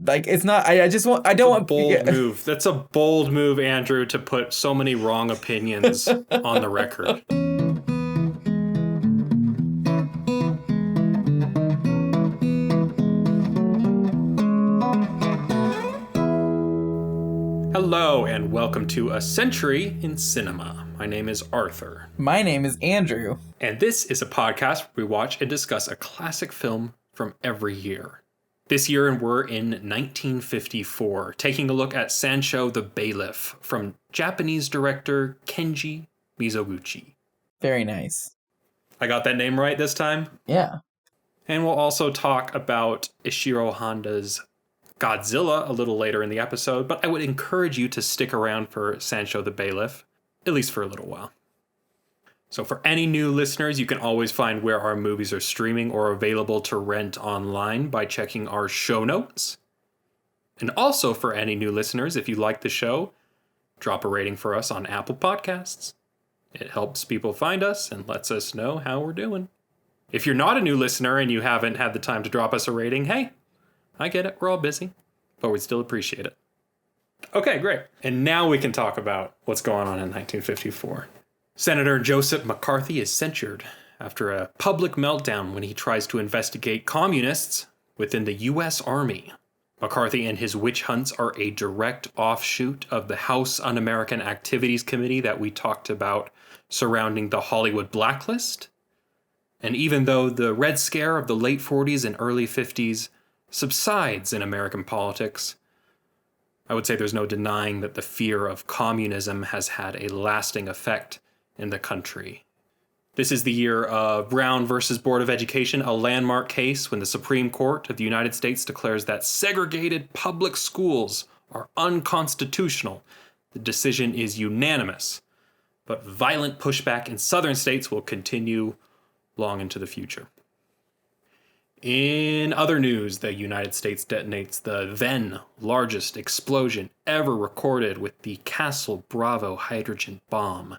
Like, it's not, I just want, I don't want... Bold move. That's a bold move, Andrew, to put so many wrong opinions on the record. Hello, and welcome to A Century in Cinema. My name is Arthur. My name is Andrew. And this is a podcast where we watch and discuss a classic film from every year. This year, we're in 1954, taking a look at Sansho the Bailiff from Japanese director Kenji Mizoguchi. Very nice. I got that name right this time? Yeah. And we'll also talk about Ishiro Honda's Godzilla a little later in the episode, but I would encourage you to stick around for Sansho the Bailiff, at least for a little while. So for any new listeners, you can always find where our movies are streaming or available to rent online by checking our show notes. And also for any new listeners, if you like the show, drop a rating for us on Apple Podcasts. It helps people find us and lets us know how we're doing. If you're not a new listener and you haven't had the time to drop us a rating, hey, I get it, we're all busy, but we still appreciate it. Okay, great. And now we can talk about what's going on in 1954. Senator Joseph McCarthy is censured after a public meltdown when he tries to investigate communists within the U.S. Army. McCarthy and his witch hunts are a direct offshoot of the House Un-American Activities Committee that we talked about surrounding the Hollywood blacklist. And even though the Red Scare of the late 40s and early 50s subsides in American politics, I would say there's no denying that the fear of communism has had a lasting effect in the country. This is the year of Brown versus Board of Education, a landmark case when the Supreme Court of the United States declares that segregated public schools are unconstitutional. The decision is unanimous, but violent pushback in southern states will continue long into the future. In other news, the United States detonates the then largest explosion ever recorded with the Castle Bravo hydrogen bomb.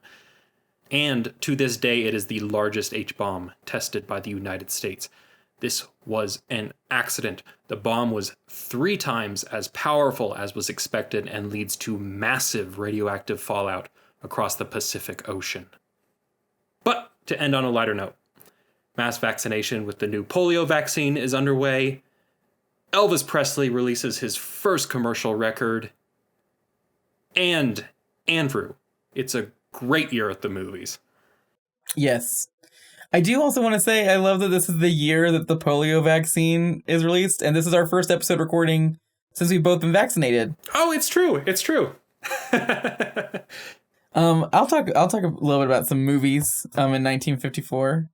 And to this day, it is the largest H-bomb tested by the United States. This was an accident. The bomb was 3 times as powerful as was expected and leads to massive radioactive fallout across the Pacific Ocean. But to end on a lighter note, mass vaccination with the new polio vaccine is underway. Elvis Presley releases his first commercial record. And Andrew, it's a great year at the movies. Yes. I do also want to say I love that this is the year that the polio vaccine is released, and this is our first episode recording since we've both been vaccinated. Oh, it's true. It's true. I'll talk a little bit about some movies in 1954.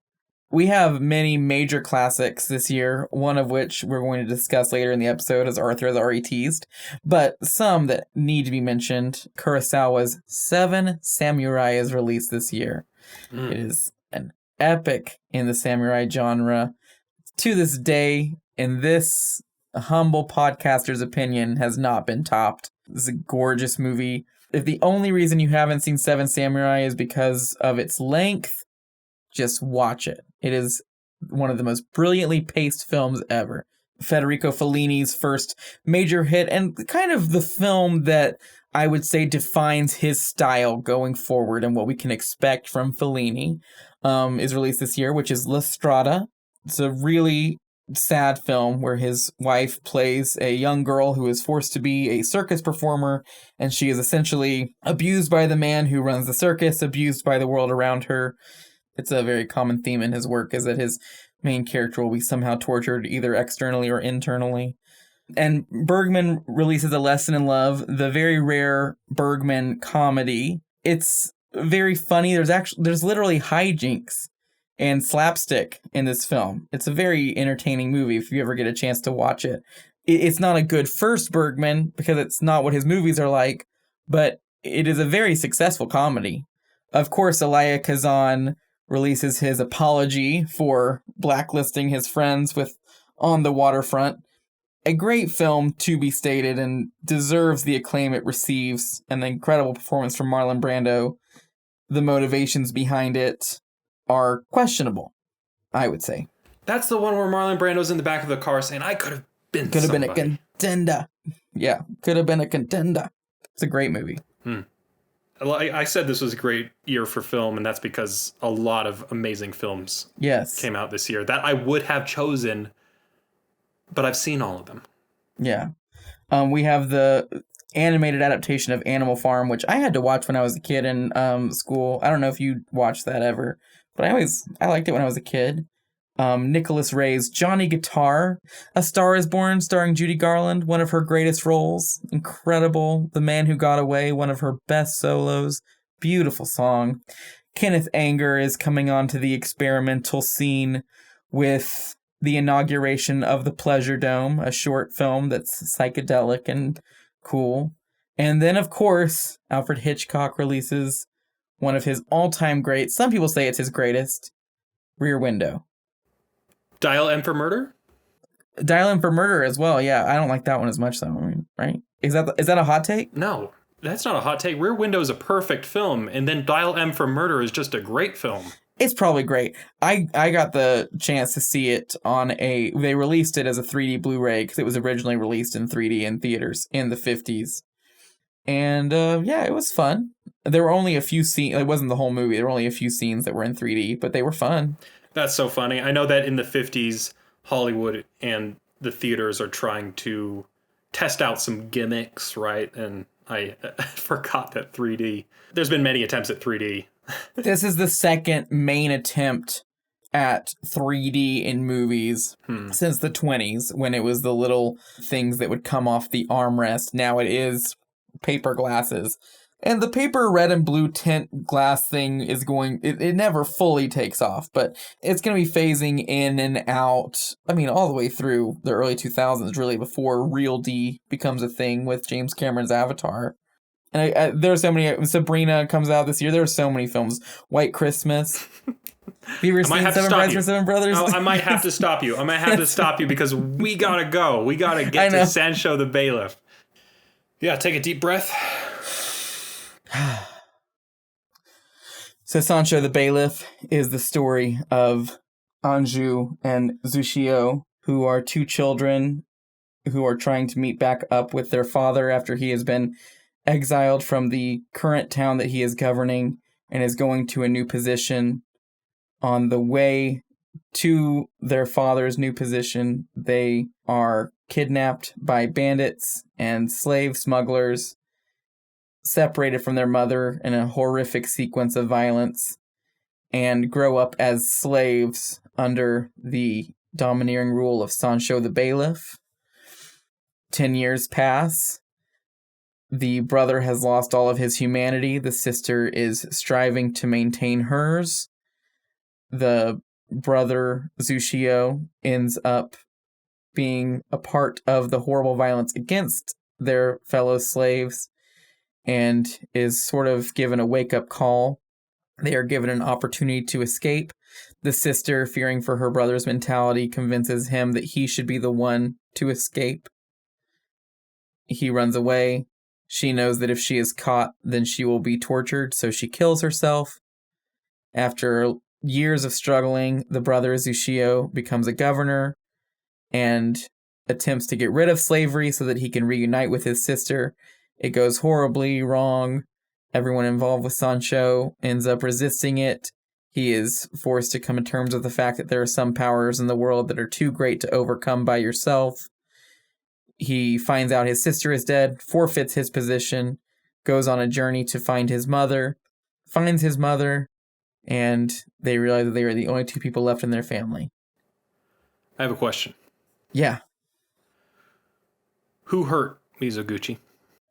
We have many major classics this year, one of which we're going to discuss later in the episode, as Arthur has already teased. But some that need to be mentioned, Kurosawa's Seven Samurai is released this year. It is an epic in the samurai genre. To this day, in this humble podcaster's opinion, has not been topped. This is a gorgeous movie. If the only reason you haven't seen Seven Samurai is because of its length, just watch it. It is one of the most brilliantly paced films ever. Federico Fellini's first major hit, and kind of the film that I would say defines his style going forward and what we can expect from Fellini, is released this year, which is La Strada. It's a really sad film where his wife plays a young girl who is forced to be a circus performer, and she is essentially abused by the man who runs the circus, abused by the world around her. It's a very common theme in his work, is that his main character will be somehow tortured either externally or internally. And Bergman releases A Lesson in Love, the very rare Bergman comedy. It's very funny. There's literally hijinks and slapstick in this film. It's a very entertaining movie if you ever get a chance to watch it. It's not a good first Bergman because it's not what his movies are like, but it is a very successful comedy. Of course, Elia Kazan releases his apology for blacklisting his friends with On the Waterfront. A great film, to be stated, and deserves the acclaim it receives, and the incredible performance from Marlon Brando. The motivations behind it are questionable, I would say. That's the one where Marlon Brando's in the back of the car saying, I could have been somebody. contender. Yeah, could have been a contender. It's a great movie. I said this was a great year for film, and that's because a lot of amazing films came out this year that I would have chosen, but I've seen all of them. Yeah. We have the animated adaptation of Animal Farm, which I had to watch when I was a kid in school. I don't know if you watched that ever, but I liked it when I was a kid. Nicholas Ray's Johnny Guitar, A Star is Born, starring Judy Garland, one of her greatest roles. Incredible. The Man Who Got Away, one of her best solos. Beautiful song. Kenneth Anger is coming onto the experimental scene with the inauguration of The Pleasure Dome, a short film that's psychedelic and cool. And then, of course, Alfred Hitchcock releases one of his all-time greats. Some people say it's his greatest. Rear Window. Dial M for Murder? Dial M for Murder as well. Yeah, I don't like that one as much though. I mean, right? Is that a hot take? No, that's not a hot take. Rear Window is a perfect film, and then Dial M for Murder is just a great film. It's probably great. I got the chance to see it they released it as a 3D Blu-ray because it was originally released in 3D in theaters in the 50s. And yeah, it was fun. There were only a few scenes. It wasn't the whole movie. There were only a few scenes that were in 3D, but they were fun. That's so funny. I know that in the 50s, Hollywood and the theaters are trying to test out some gimmicks, right? And I forgot that 3D. There's been many attempts at 3D. This is the second main attempt at 3D in movies since the 20s, when it was the little things that would come off the armrest. Now it is paper glasses. And the paper red and blue tint glass thing is it never fully takes off, but it's going to be phasing in and out. I mean, all the way through the early 2000s, really, before Real D becomes a thing with James Cameron's Avatar. And there's so many. Sabrina comes out this year. There are so many films. White Christmas. Have you ever seen Seven Brides for Seven Brothers? I might have to stop you. I might have to stop you because we gotta go. We gotta get to Sansho the Bailiff. Yeah, take a deep breath. So Sansho the Bailiff is the story of Anju and Zushio, who are two children who are trying to meet back up with their father after he has been exiled from the current town that he is governing and is going to a new position. On the way to their father's new position, they are kidnapped by bandits and slave smugglers, separated from their mother in a horrific sequence of violence, and grow up as slaves under the domineering rule of Sansho the Bailiff. 10 years pass. The brother has lost all of his humanity. The sister is striving to maintain hers. The brother, Zushio, ends up being a part of the horrible violence against their fellow slaves and is sort of given a wake-up call. They are given an opportunity to escape. The sister, fearing for her brother's mentality, convinces him that he should be the one to escape. He runs away. She knows that if she is caught, then she will be tortured, so she kills herself. After years of struggling, the brother Zushio becomes a governor and attempts to get rid of slavery so that he can reunite with his sister. It goes horribly wrong. Everyone involved with Sansho ends up resisting it. He is forced to come to terms with the fact that there are some powers in the world that are too great to overcome by yourself. He finds out his sister is dead, forfeits his position, goes on a journey to find his mother, finds his mother, and they realize that they are the only two people left in their family. I have a question. Yeah. Who hurt Mizoguchi?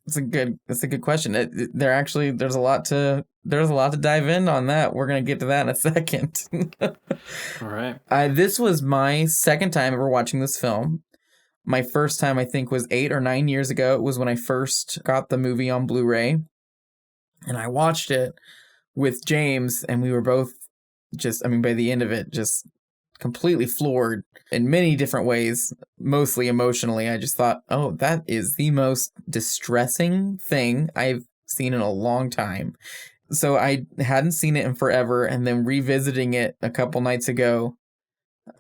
That's a good question. There's a lot to dive in on that. We're gonna get to that in a second. All right. This was my second time ever watching this film. My first time, I think, was 8 or 9 years ago. It was when I first got the movie on Blu-ray, and I watched it with James, and we were both by the end of it, just completely floored in many different ways, mostly emotionally. I just thought, oh, that is the most distressing thing I've seen in a long time. So I hadn't seen it in forever, and then revisiting it a couple nights ago,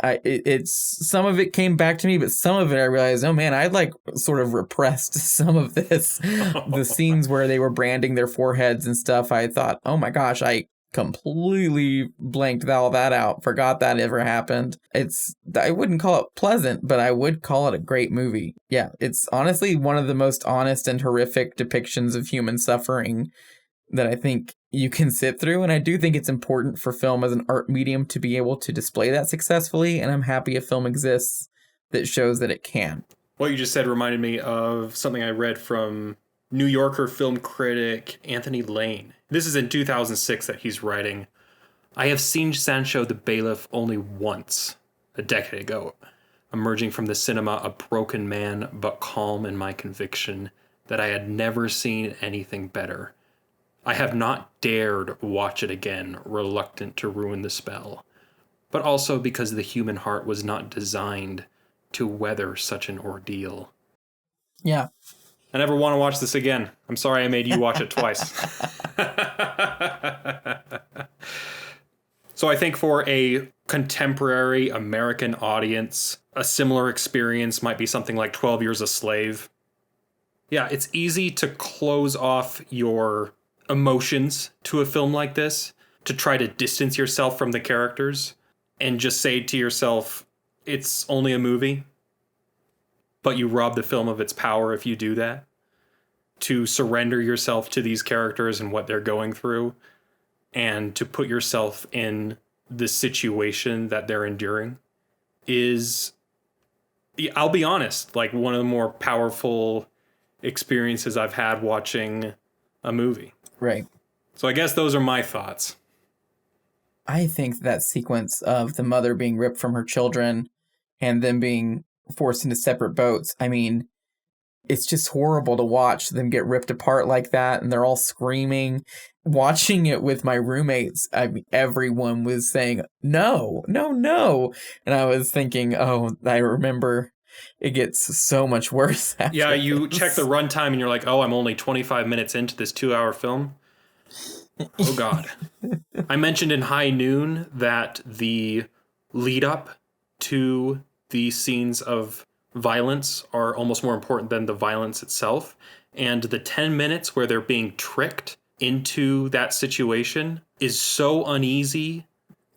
It's some of it came back to me, but some of it I realized, oh man, I like sort of repressed some of this. The scenes where they were branding their foreheads and stuff, I thought, oh my gosh, I completely blanked all that out, forgot that ever happened. I wouldn't call it pleasant, but I would call it a great movie. Yeah, it's honestly one of the most honest and horrific depictions of human suffering that I think you can sit through. And I do think it's important for film as an art medium to be able to display that successfully. And I'm happy a film exists that shows that it can. What you just said reminded me of something I read from New Yorker film critic Anthony Lane. This is in 2006 that he's writing. I have seen Sancho the Bailiff only once, a decade ago, emerging from the cinema a broken man but calm in my conviction that I had never seen anything better. I have not dared watch it again, reluctant to ruin the spell, but also because the human heart was not designed to weather such an ordeal. Yeah. I never want to watch this again. I'm sorry I made you watch it twice. So I think for a contemporary American audience, a similar experience might be something like 12 Years a Slave. Yeah, it's easy to close off your emotions to a film like this, to try to distance yourself from the characters and just say to yourself, it's only a movie. But you rob the film of its power if you do that. To surrender yourself to these characters and what they're going through, and to put yourself in the situation that they're enduring is, I'll be honest, like one of the more powerful experiences I've had watching a movie. Right. So I guess those are my thoughts. I think that sequence of the mother being ripped from her children and them being forced into separate boats, I mean, it's just horrible to watch them get ripped apart like that, and they're all screaming. Watching it with my roommates, I mean, everyone was saying, no, no, no. And I was thinking, oh, I remember it gets so much worse after Yeah, you this. check the runtime and you're like, oh, I'm only 25 minutes into this 2-hour film. Oh, God. I mentioned in High Noon that the lead up to the scenes of violence are almost more important than the violence itself. And the 10 minutes where they're being tricked into that situation is so uneasy.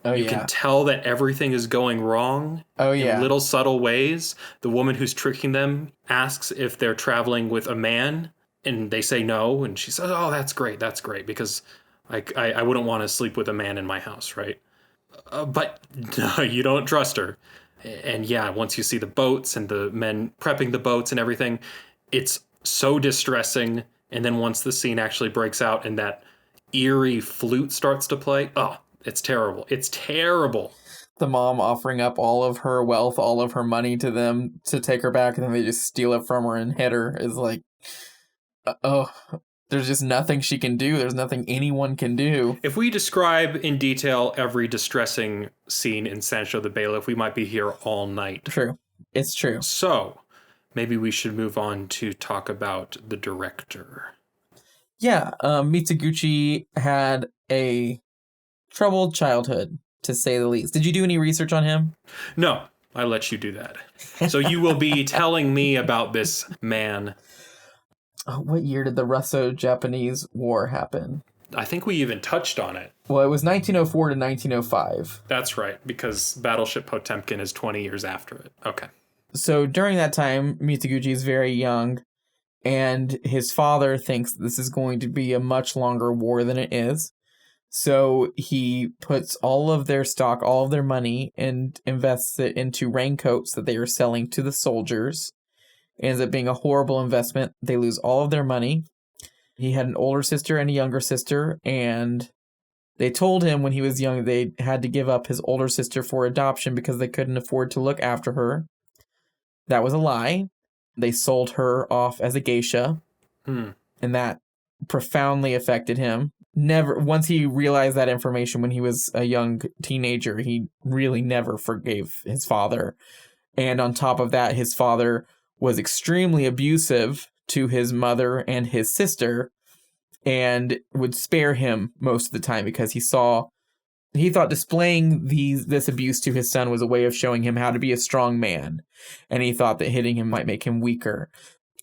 Oh, you yeah. can tell that everything is going wrong in little subtle ways. The woman who's tricking them asks if they're traveling with a man, and they say no. And she says, oh, that's great, because I wouldn't want to sleep with a man in my house, right? But no, you don't trust her. And yeah, once you see the boats and the men prepping the boats and everything, it's so distressing. And then once the scene actually breaks out and that eerie flute starts to play, oh, it's terrible. It's terrible. The mom offering up all of her wealth, all of her money to them to take her back, and then they just steal it from her and hit her is like, oh, there's just nothing she can do. There's nothing anyone can do. If we describe in detail every distressing scene in Sancho the Bailiff, we might be here all night. True. It's true. So maybe we should move on to talk about the director. Yeah, Mizoguchi had a troubled childhood, to say the least. Did you do any research on him? No, I let you do that. So you will be telling me about this man. What year did the Russo-Japanese War happen? I think we even touched on it. Well, it was 1904 to 1905. That's right, because Battleship Potemkin is 20 years after it. Okay. So during that time, Mizoguchi is very young, and his father thinks this is going to be a much longer war than it is. So he puts all of their stock, all of their money, and invests it into raincoats that they are selling to the soldiers. It ends up being a horrible investment. They lose all of their money. He had an older sister and a younger sister, and they told him when he was young they had to give up his older sister for adoption because they couldn't afford to look after her. That was a lie. They sold her off as a geisha, and that profoundly affected him. Once he realized that information when he was a young teenager, he really never forgave his father. And on top of that, his father was extremely abusive to his mother and his sister, and would spare him most of the time because he saw He thought displaying this abuse to his son was a way of showing him how to be a strong man, and he thought that hitting him might make him weaker.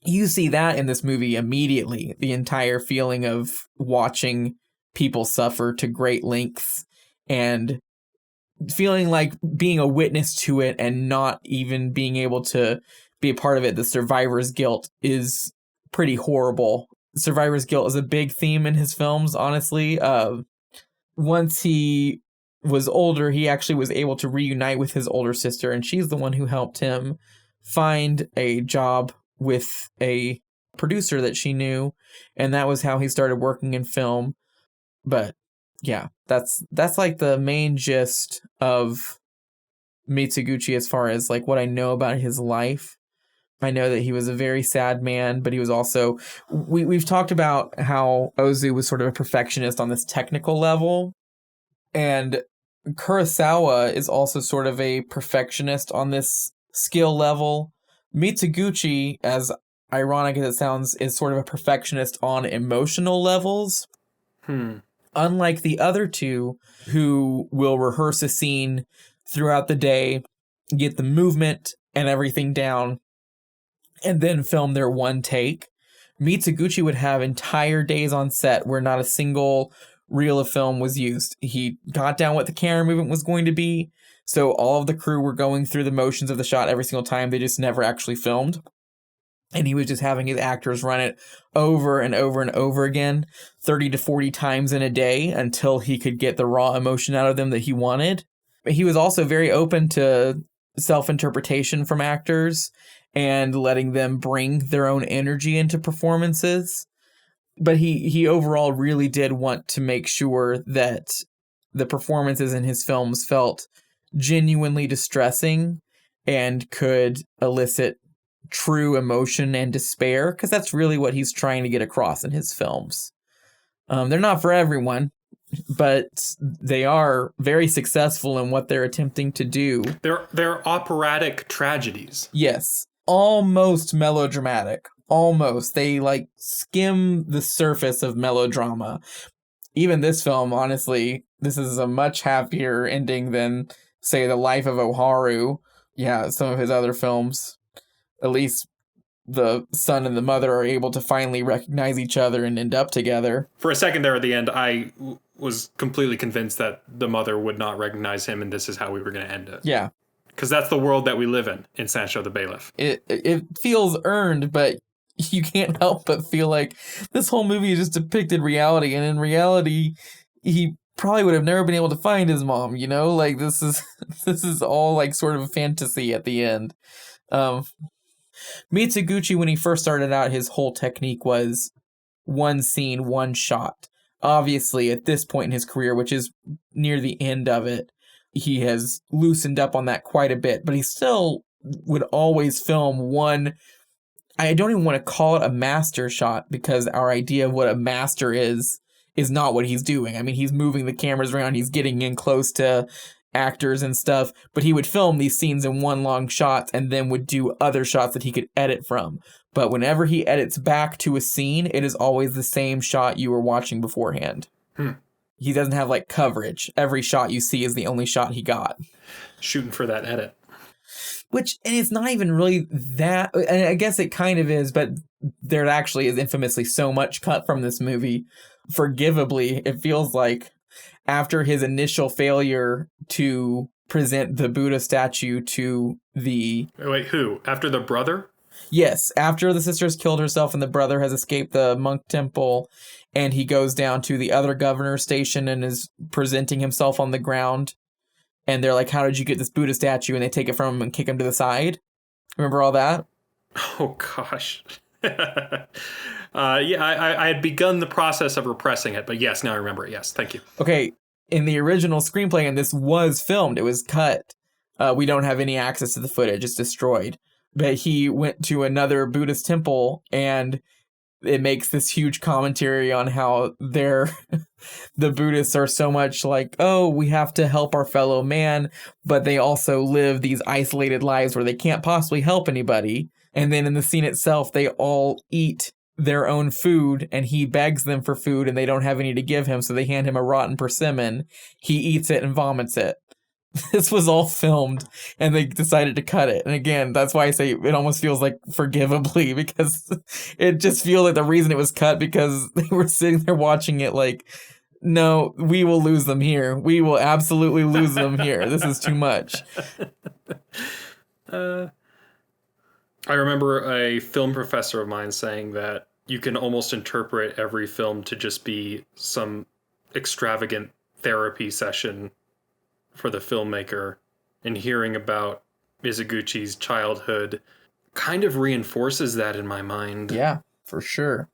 You see that in this movie immediately, the entire feeling of watching people suffer to great lengths and feeling like being a witness to it and not even being able to be a part of it. The survivor's guilt is pretty horrible. Survivor's guilt is a big theme in his films, honestly. Once he was older, he actually was able to reunite with his older sister, and she's the one who helped him find a job with a producer that she knew, and that was how he started working in film. But yeah, that's like the main gist of Mizoguchi as far as like what I know about his life. I know that he was a very sad man, but he was also, we've talked about how Ozu was sort of a perfectionist on this technical level, and Kurosawa is also sort of a perfectionist on this skill level. Mizoguchi, as ironic as it sounds, is sort of a perfectionist on emotional levels. Unlike the other two, who will rehearse a scene throughout the day, get the movement and everything down, and then film their one take, Mizoguchi would have entire days on set where not a single reel of film was used. He got down what the camera movement was going to be, so all of the crew were going through the motions of the shot every single time. They just never actually filmed. And he was just having his actors run it over and over and over again, 30 to 40 times in a day, until he could get the raw emotion out of them that he wanted. But he was also very open to self-interpretation from actors and letting them bring their own energy into performances. But he overall really did want to make sure that the performances in his films felt genuinely distressing and could elicit true emotion and despair, because that's really what he's trying to get across in his films. They're not for everyone, but they are very successful in what they're attempting to do. They're operatic tragedies. Yes. Almost melodramatic. Almost. They like skim the surface of melodrama. Even this film, honestly, this is a much happier ending than, say, The Life of Oharu. Yeah, some of his other films. At least the son and the mother are able to finally recognize each other and end up together. For a second there at the end, I was completely convinced that the mother would not recognize him and this is how we were going to end it. Yeah. Because that's the world that we live in Sansho the Bailiff. It feels earned, but you can't help but feel like this whole movie is just depicted reality, and in reality, he probably would have never been able to find his mom, you know? Like, this is all like sort of a fantasy at the end. Mizoguchi, when he first started out, his whole technique was one scene, one shot. Obviously, at this point in his career, which is near the end of it, he has loosened up on that quite a bit, but he still would always film one. I don't even want to call it a master shot, because our idea of what a master is not what he's doing. I mean, he's moving the cameras around, he's getting in close to actors and stuff, but he would film these scenes in one long shot and then would do other shots that he could edit from. But whenever he edits back to a scene, it is always the same shot you were watching beforehand. He doesn't have like coverage. Every shot you see is the only shot he got. Shooting for that edit. Which, and it's not even really that, and I guess it kind of is, but there actually is infamously so much cut from this movie. Forgivably, it feels like after his initial failure to present the Buddha statue to the... Wait, who? After the brother? Yes, after the sister has killed herself and the brother has escaped the monk temple, and he goes down to the other governor's station and is presenting himself on the ground. And they're like, how did you get this Buddha statue? And they take it from him and kick him to the side. Remember all that? Oh, gosh. I had begun the process of repressing it, but yes, now I remember it. Yes, thank you. Okay, in the original screenplay, and this was filmed, it was cut. We don't have any access to the footage. It's destroyed. But he went to another Buddhist temple, and it makes this huge commentary on how the Buddhists are so much like, oh, we have to help our fellow man, but they also live these isolated lives where they can't possibly help anybody. And then in the scene itself, they all eat their own food, and he begs them for food, and they don't have any to give him, so they hand him a rotten persimmon. He eats it and vomits it. This was all filmed, and they decided to cut it. And again, that's why I say it almost feels like forgivably, because it just feels like the reason it was cut because they were sitting there watching it like, no, we will lose them here. We will absolutely lose them here. This is too much. I remember a film professor of mine saying that you can almost interpret every film to just be some extravagant therapy session for the filmmaker, and hearing about Mizoguchi's childhood kind of reinforces that in my mind. Yeah, for sure.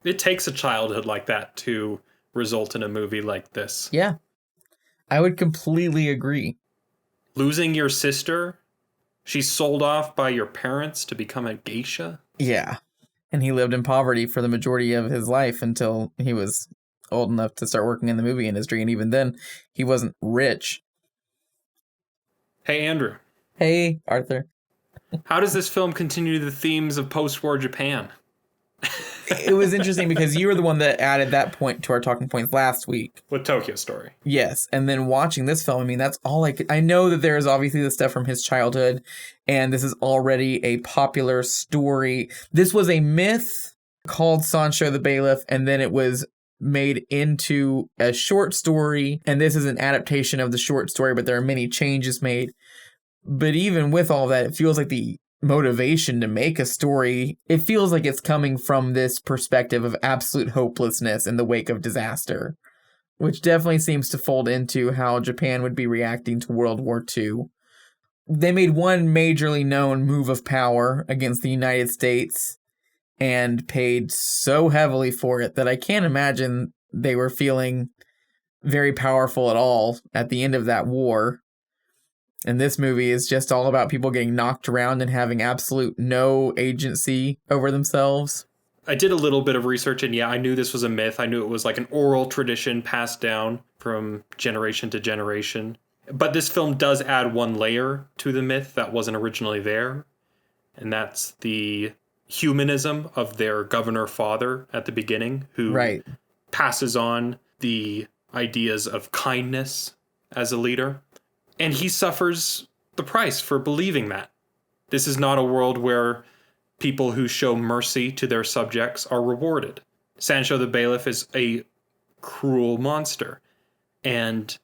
It takes a childhood like that to result in a movie like this. Yeah, I would completely agree. Losing your sister, she's sold off by your parents to become a geisha. Yeah, and he lived in poverty for the majority of his life until he was old enough to start working in the movie industry, and even then, he wasn't rich. Hey, Andrew. Hey, Arthur. How does this film continue the themes of post-war Japan? It was interesting because you were the one that added that point to our talking points last week. With Tokyo Story. Yes, and then watching this film, I mean, that's all I know that there is obviously the stuff from his childhood, and this is already a popular story. This was a myth called Sansho the Bailiff, and then it was made into a short story, and this is an adaptation of the short story, but there are many changes made. But even with all that, it feels like the motivation to make a story, it feels like it's coming from this perspective of absolute hopelessness in the wake of disaster, which definitely seems to fold into how Japan would be reacting to World War II. They made one majorly known move of power against the United States and paid so heavily for it that I can't imagine they were feeling very powerful at all at the end of that war. And this movie is just all about people getting knocked around and having absolute no agency over themselves. I did a little bit of research, and yeah, I knew this was a myth. I knew it was like an oral tradition passed down from generation to generation. But this film does add one layer to the myth that wasn't originally there, and that's the humanism of their governor father at the beginning, who passes on the ideas of kindness as a leader. And he suffers the price for believing that. This is not a world where people who show mercy to their subjects are rewarded. Sansho the Bailiff is a cruel monster. And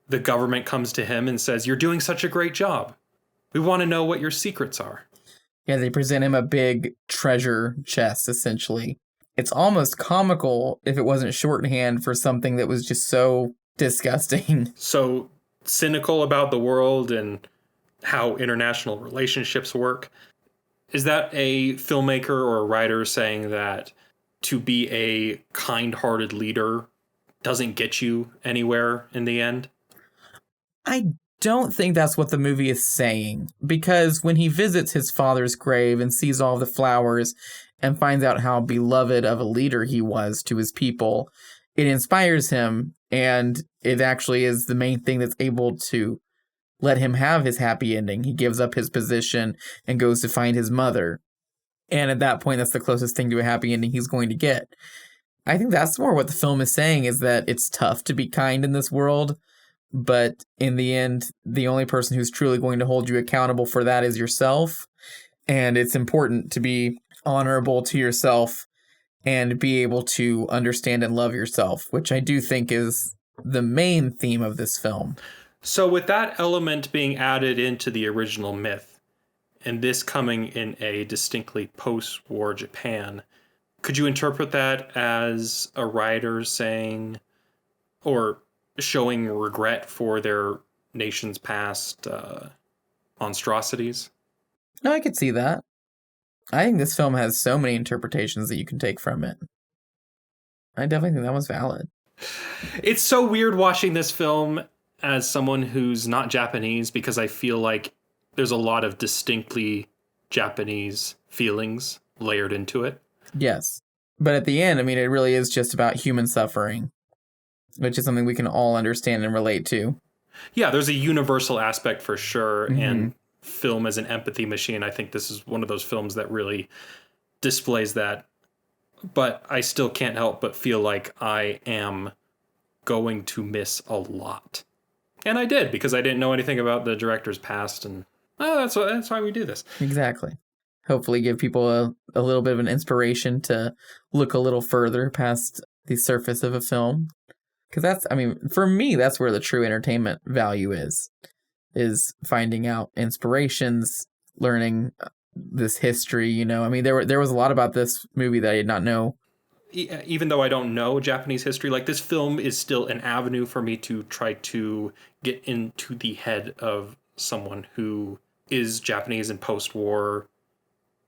the government comes to him and says, "You're doing such a great job. We want to know what your secrets are." Yeah, they present him a big treasure chest, essentially. It's almost comical if it wasn't shorthand for something that was just so disgusting. So cynical about the world and how international relationships work. Is that a filmmaker or a writer saying that to be a kind-hearted leader doesn't get you anywhere in the end? I don't think that's what the movie is saying, because when he visits his father's grave and sees all the flowers and finds out how beloved of a leader he was to his people, it inspires him, and it actually is the main thing that's able to let him have his happy ending. He gives up his position and goes to find his mother. And at that point, that's the closest thing to a happy ending he's going to get. I think that's more what the film is saying, is that it's tough to be kind in this world, but in the end, the only person who's truly going to hold you accountable for that is yourself. And it's important to be honorable to yourself and be able to understand and love yourself, which I do think is the main theme of this film. So with that element being added into the original myth, and this coming in a distinctly post-war Japan, could you interpret that as a writer saying, or showing regret for their nation's past monstrosities? No, I could see that. I think this film has so many interpretations that you can take from it. I definitely think that was valid. It's so weird watching this film as someone who's not Japanese, because I feel like there's a lot of distinctly Japanese feelings layered into it. Yes. But at the end, I mean, it really is just about human suffering, which is something we can all understand and relate to. Yeah, there's a universal aspect for sure. Mm-hmm. And film as an empathy machine, I think this is one of those films that really displays that but I still can't help but feel like I am going to miss a lot. And I did, because I didn't know anything about the director's past, and that's why we do this. Exactly. Hopefully give people a little bit of an inspiration to look a little further past the surface of a film. Because that's, I mean, for me, that's where the true entertainment value is finding out inspirations, learning this history, you know. I mean, there was a lot about this movie that I did not know. Even though I don't know Japanese history, like, this film is still an avenue for me to try to get into the head of someone who is Japanese and post-war.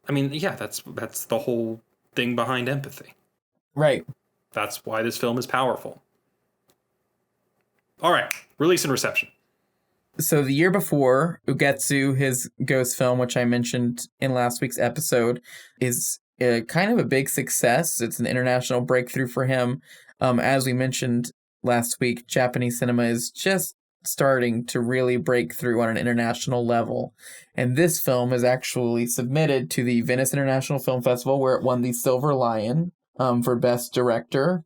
I mean, yeah, that's the whole thing behind empathy. Right. That's why this film is powerful. All right, release and reception. So the year before, Ugetsu, his ghost film, which I mentioned in last week's episode, is kind of a big success. It's an international breakthrough for him. As we mentioned last week, Japanese cinema is just starting to really break through on an international level. And this film is actually submitted to the Venice International Film Festival, where it won the Silver Lion for Best Director.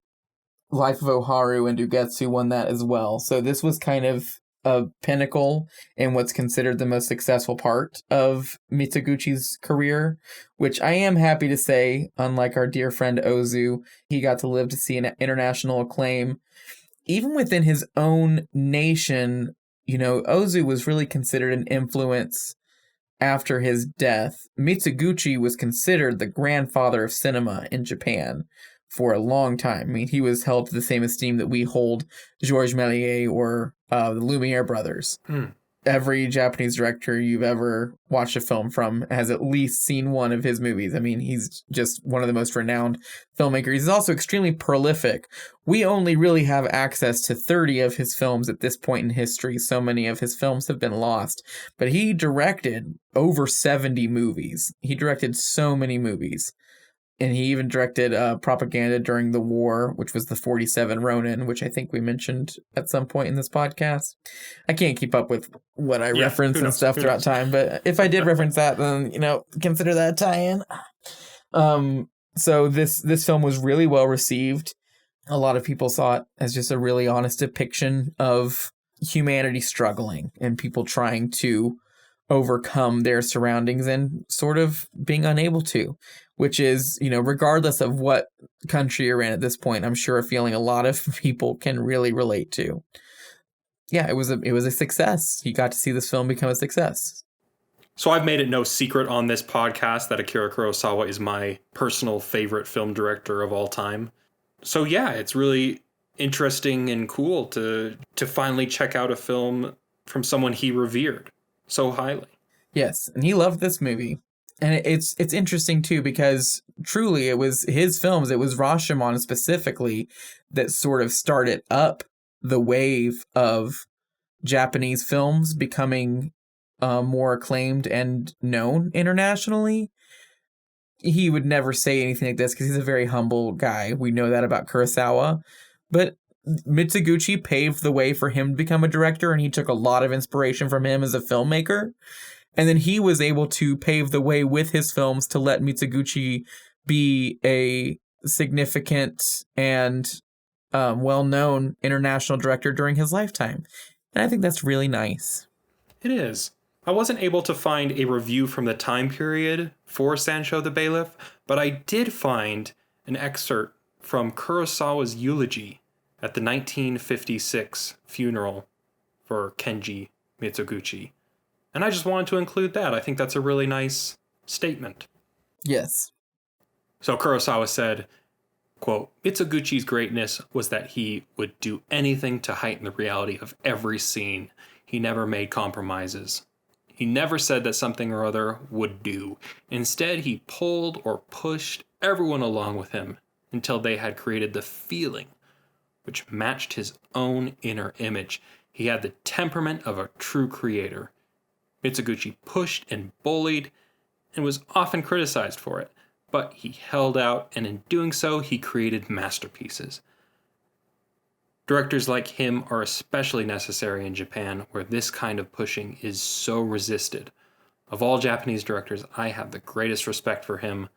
Life of Oharu and Ugetsu won that as well. So this was kind of a pinnacle in what's considered the most successful part of Mizoguchi's career, which I am happy to say, unlike our dear friend Ozu, he got to live to see an international acclaim. Even within his own nation, you know, Ozu was really considered an influence after his death. Mizoguchi was considered the grandfather of cinema in Japan for a long time. I mean, he was held to the same esteem that we hold Georges Méliès or the Lumiere brothers. Every Japanese director you've ever watched a film from has at least seen one of his movies. I mean, he's just one of the most renowned filmmakers. He's also extremely prolific. We only really have access to 30 of his films at this point in history. So many of his films have been lost. But he directed over 70 movies. He directed so many movies. And he even directed propaganda during the war, which was the 47 Ronin, which I think we mentioned at some point in this podcast. I can't keep up with what I reference and stuff throughout time, but if I did reference that, then, you know, consider that a tie-in. So this film was really well received. A lot of people saw it as just a really honest depiction of humanity struggling and people trying to overcome their surroundings and sort of being unable to, which is, you know, regardless of what country you're in at this point, I'm sure a feeling a lot of people can really relate to. Yeah, it was a success. You got to see this film become a success. So I've made it no secret on this podcast that Akira Kurosawa is my personal favorite film director of all time. So yeah, it's really interesting and cool to finally check out a film from someone he revered so highly. Yes, and he loved this movie. And it's interesting, too, because truly it was his films, it was Rashomon specifically that sort of started up the wave of Japanese films becoming more acclaimed and known internationally. He would never say anything like this because he's a very humble guy. We know that about Kurosawa. But Mizoguchi paved the way for him to become a director, and he took a lot of inspiration from him as a filmmaker. And then he was able to pave the way with his films to let Mizoguchi be a significant and well-known international director during his lifetime. And I think that's really nice. It is. I wasn't able to find a review from the time period for Sansho the Bailiff, but I did find an excerpt from Kurosawa's eulogy at the 1956 funeral for Kenji Mizoguchi. And I just wanted to include that. I think that's a really nice statement. Yes. So Kurosawa said, quote, "Mizoguchi's greatness was that he would do anything to heighten the reality of every scene. He never made compromises. He never said that something or other would do. Instead, he pulled or pushed everyone along with him until they had created the feeling which matched his own inner image. He had the temperament of a true creator. Mizoguchi pushed and bullied and was often criticized for it, but he held out, and in doing so, he created masterpieces. Directors like him are especially necessary in Japan, where this kind of pushing is so resisted. Of all Japanese directors, I have the greatest respect for him,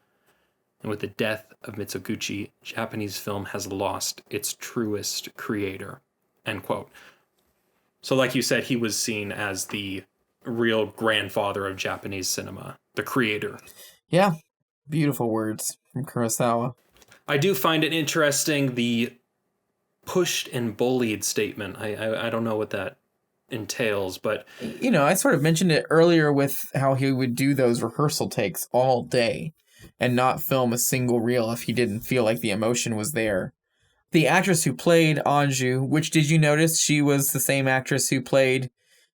and with the death of Mizoguchi, Japanese film has lost its truest creator, end quote. So like you said, he was seen as the real grandfather of Japanese cinema, the creator. Yeah, beautiful words from Kurosawa. I do find it interesting, the pushed and bullied statement. I don't know what that entails, but... You know, I sort of mentioned it earlier with how he would do those rehearsal takes all day and not film a single reel if he didn't feel like the emotion was there. The actress who played Anju, which did you notice she was the same actress who played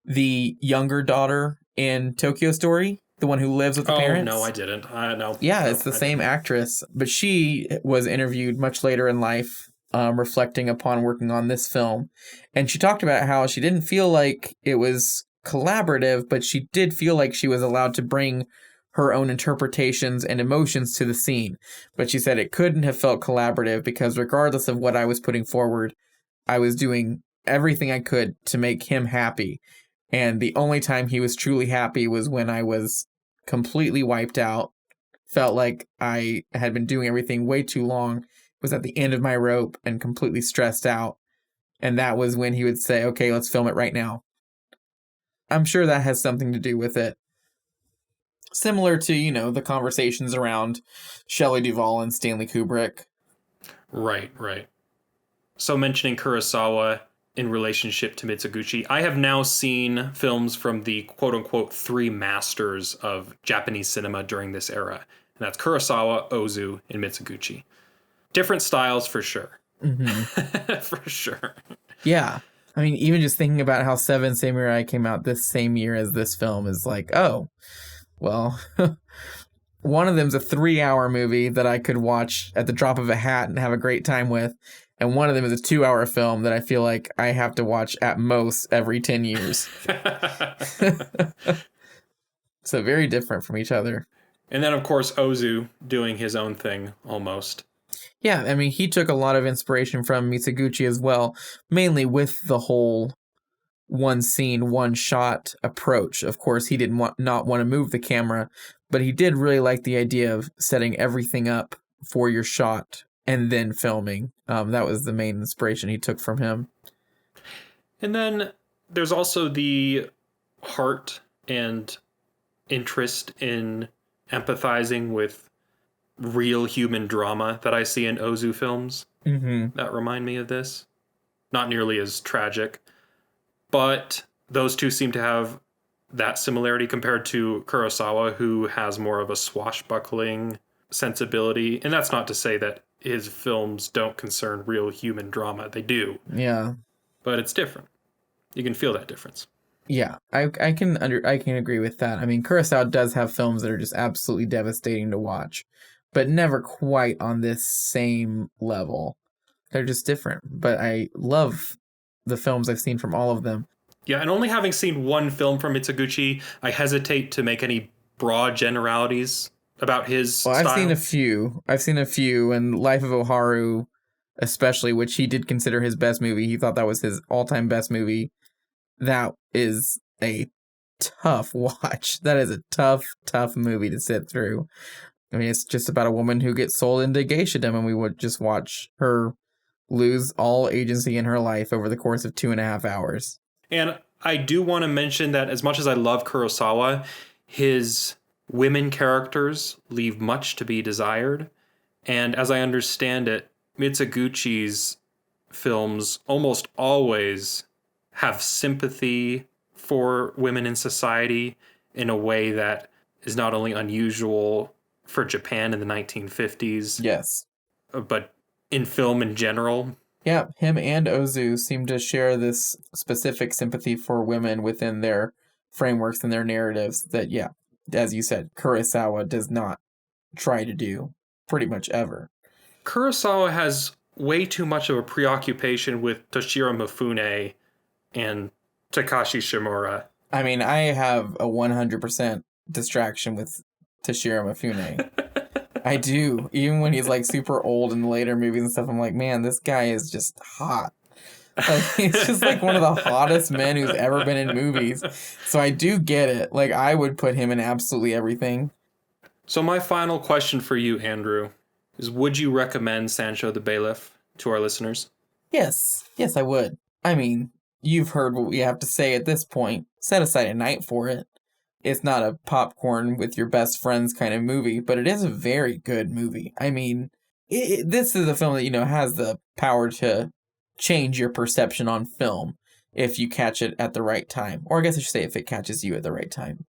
the younger daughter in Tokyo Story? The one who lives with the parents? Oh, no, I didn't. No. Yeah, no, it's the same actress. But she was interviewed much later in life, reflecting upon working on this film. And she talked about how she didn't feel like it was collaborative, but she did feel like she was allowed to bring her own interpretations and emotions to the scene. But she said it couldn't have felt collaborative because regardless of what I was putting forward, I was doing everything I could to make him happy. And the only time he was truly happy was when I was completely wiped out, felt like I had been doing everything way too long, was at the end of my rope and completely stressed out. And that was when he would say, okay, let's film it right now. I'm sure that has something to do with it. Similar to, you know, the conversations around Shelley Duvall and Stanley Kubrick. Right. So mentioning Kurosawa in relationship to Mizoguchi, I have now seen films from the quote-unquote three masters of Japanese cinema during this era. And that's Kurosawa, Ozu, and Mizoguchi. Different styles for sure. Mm-hmm. For sure. Yeah. I mean, even just thinking about how Seven Samurai came out this same year as this film is like, oh, well, one of them's a 3-hour movie that I could watch at the drop of a hat and have a great time with. And one of them is a 2-hour film that I feel like I have to watch at most every 10 years. So very different from each other. And then, of course, Ozu doing his own thing, almost. Yeah, I mean, he took a lot of inspiration from Mizoguchi as well, mainly with the whole one scene, one shot approach. Of course, he didn't not want to move the camera, but he did really like the idea of setting everything up for your shot and then filming. That was the main inspiration he took from him. And then there's also the heart and interest in empathizing with real human drama that I see in Ozu films that remind me of this. Not nearly as tragic, but those two seem to have that similarity compared to Kurosawa, who has more of a swashbuckling sensibility. And that's not to say that his films don't concern real human drama. They do. Yeah. But it's different. You can feel that difference. Yeah, I can agree with that. I mean, Kurosawa does have films that are just absolutely devastating to watch, but never quite on this same level. They're just different, but I love the films I've seen from all of them. Yeah, and only having seen one film from Mizoguchi, I hesitate to make any broad generalities about his style. I've seen a few, and Life of Oharu, especially, which he did consider his best movie. He thought that was his all-time best movie. That is a tough watch. That is a tough movie to sit through. I mean, it's just about a woman who gets sold into geishadom, and we would just watch her lose all agency in her life over the course of 2.5 hours. And I do want to mention that as much as I love Kurosawa, his women characters leave much to be desired. And as I understand it, Mizoguchi's films almost always have sympathy for women in society in a way that is not only unusual for Japan in the 1950s. Yes. But in film in general. Yeah, him and Ozu seem to share this specific sympathy for women within their frameworks and their narratives that, yeah, as you said, Kurosawa does not try to do pretty much ever. Kurosawa has way too much of a preoccupation with Toshiro Mifune and Takashi Shimura. I mean, I have a 100% distraction with Toshiro Mifune. I do. Even when he's like super old in later movies and stuff, I'm like, man, this guy is just hot. Like, he's just like one of the hottest men who's ever been in movies. So I do get it. Like, I would put him in absolutely everything. So my final question for you, Andrew, is would you recommend Sancho the Bailiff to our listeners? Yes. Yes, I would. I mean, you've heard what we have to say at this point. Set aside a night for it. It's not a popcorn with your best friends kind of movie, but it is a very good movie. I mean, this is a film that, has the power to change your perception on film if you catch it at the right time. Or I guess I should say if it catches you at the right time.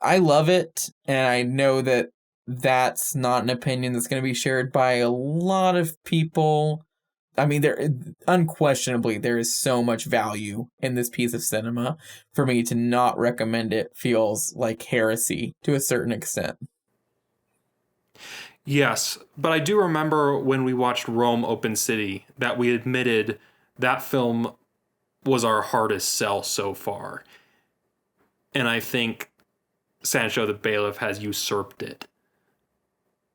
I love it, and I know that that's not an opinion that's going to be shared by a lot of people. I mean, unquestionably, there is so much value in this piece of cinema. For me to not recommend it feels like heresy to a certain extent. Yes, but I do remember when we watched Rome Open City that we admitted that film was our hardest sell so far. And I think Sancho the Bailiff has usurped it.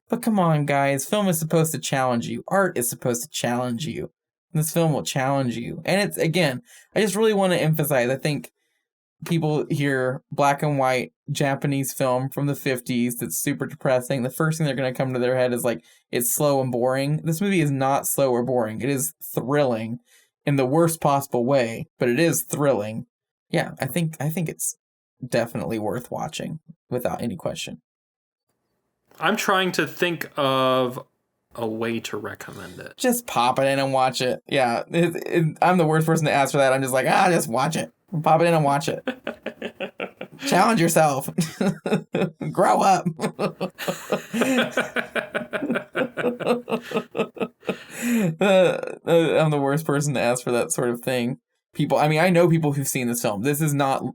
But come on, guys. Film is supposed to challenge you. Art is supposed to challenge you. This film will challenge you. And it's, again, I just really want to emphasize, I think people hear black and white Japanese film from the 50s that's super depressing. The first thing they're going to come to their head is like, it's slow and boring. This movie is not slow or boring. It is thrilling in the worst possible way, but it is thrilling. Yeah, I think it's definitely worth watching without any question. I'm trying to think of a way to recommend it. Just pop it in and watch it. Yeah, I'm the worst person to ask for that. I'm just like, just watch it. Pop it in and watch it. Challenge yourself. Grow up. I'm the worst person to ask for that sort of thing. People, I mean, I know people who've seen this film. This is not